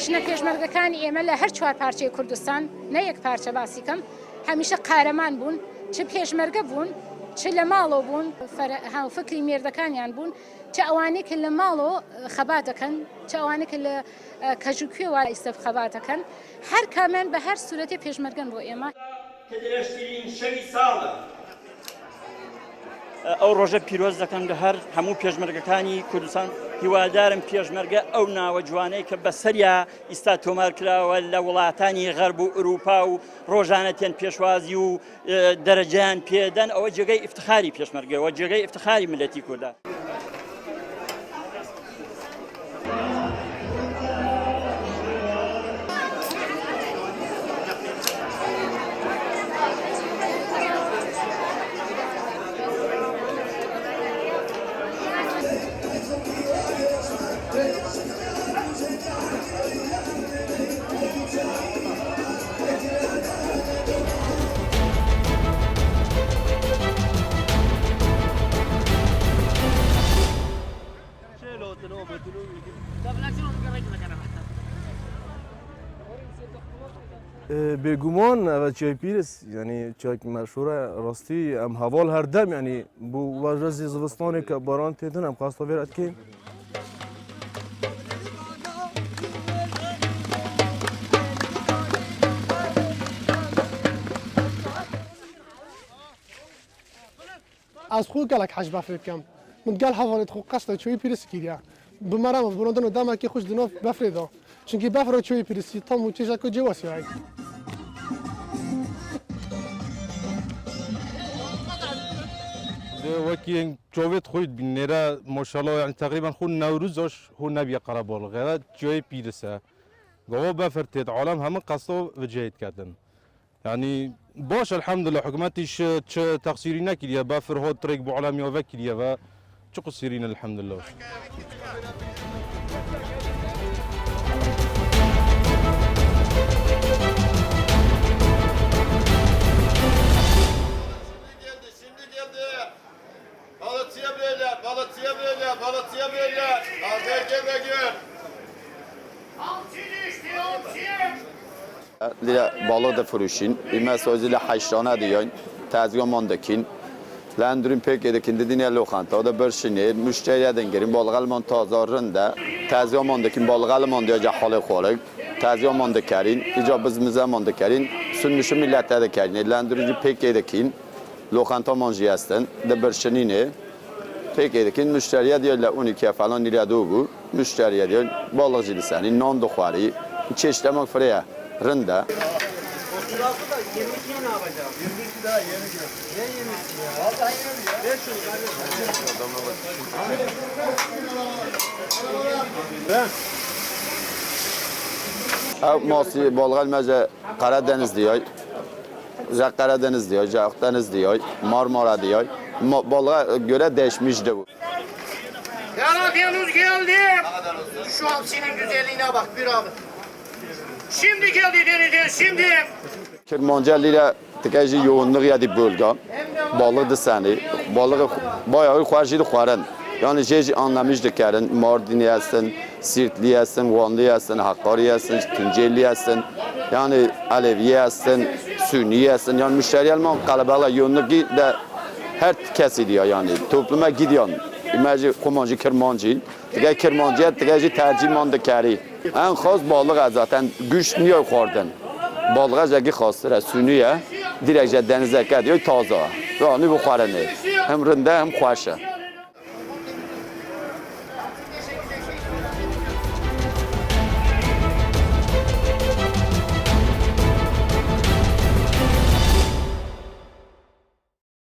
ژنە پێشمەرگەکانی ئێمە لە هەر چوار پارچەی کوردستان نە یەک پارچە باسی کەم هەمیشە قارەمان بوون چ پێشمەرگە بوون چ لە ماڵۆ بوون هاوفکری مێردەکانیان بوون چ ئەوانەی کە لە ماڵۆ خەبات دەکەن چ ئەوانەی کە لە کەژوکوێ وا ئیسەف خەبات دەکەن هەر کامیان بە هەر سوورەتی پێشمەرگەن بۆ ئێمە کە دەشترین شەوی ساڵە ئەو ڕۆژە پیرۆز دەکەم لە هەر هەموو پێشمەرگەکانی کوردستان هیوادارم پێشمەرگە ئەو ناوە جوانەی کە بەسەریا ئیستا تۆمار کراوە لە وڵاتانی غەرب و ئوروپا و ڕۆژانەتێن پێشوازی و دەرەجیان پێدەن ئەوە جێگەی ئیفتخاری پێشمەرگەوە جێگەی ئیفتخاری ملەتی کوردە. بێگومان ئەوە چای پیرس یعنی چایکی مەشهورە ڕاستی ئەم هەواڵ هەردەم یعنی بۆ ڕێزی زستانێک کە باران تێدن ئەم خواستە وێرە دکەین از خو گلک حج بفرکم من گل هەواڵێت خو قەستە چوی پیرس کیریا بمەرامە بڕۆندن و دامەکی خوش دنۆ بەفرێدا چونکی بەفرە چوی پیرسی تەم و چێژەکە جێوەسیایی وەکی چۆوێت خۆیت بینێرە مۆشەڵەوە یعنی تقریبا خۆ نەوروزۆش هۆ نەبیە قەرەبۆڵغێرە جوێی پیرسە گەوە بەفر تێت عالەم هەموو قەستۆ بەجێیت کردن یعنی باش الحەمدلله حکومەتیش چ تەقسیری نەکردیە بەفر هۆ ترێک بۆ عالەمیەوە کردیەوە چ قسیرینە الحەمدلله Balıkçıya böyle. بالا فروشین این مسائل حیشانه دیان تازگی ماندکین لندرین پک edekinde dinle lokanta da berşine müşteri dengerin balgal tazarında tazgah mandakin balgal mandiya cahale xorek tazgah mandakarin icabızımıza mandakarin sünmüşü millete de karin lendirici pek edekin lokanta manjiyastan da berşinine pek edekin müşteriye diyorlar 12 falan lira doğu müşteriye diyor balıkçı lisani non dokhari çeşitli mağfiraya rında Masi balgal meze Karadeniz diyor, Karadeniz diyor, Akdeniz diyor, Marmara diyor. Balga göre değişmişti bu. Yaradanız geldi. Şu hamsinin güzelliğine bak bir abi. Şimdi geldi denizden şimdi. Kirmancaliyle tıkacı yoğunluk yedi bölge. Balık da seni, balık bayağı kuarjıydı kuaran. Yani şey anlamıştık yani Mardin'i yesin, Sirtli yesin, Vanlı yesin, Hakkari yesin, Tunceli yesin. Yani Alevi yesin, Sünni yesin. Yani müşteri alman kalabalık yoğunluk da her kesi diyor yani topluma gidiyor. İmece kumancı kirmancı, tıkacı kirmancıya tıkacı tercih mandakari. En khas balık zaten güç niye kordun? Balığa zeki khastır, Sünniye direkt denize gidiyor taze. Yani bu kuarane hem rende hem kuaşa.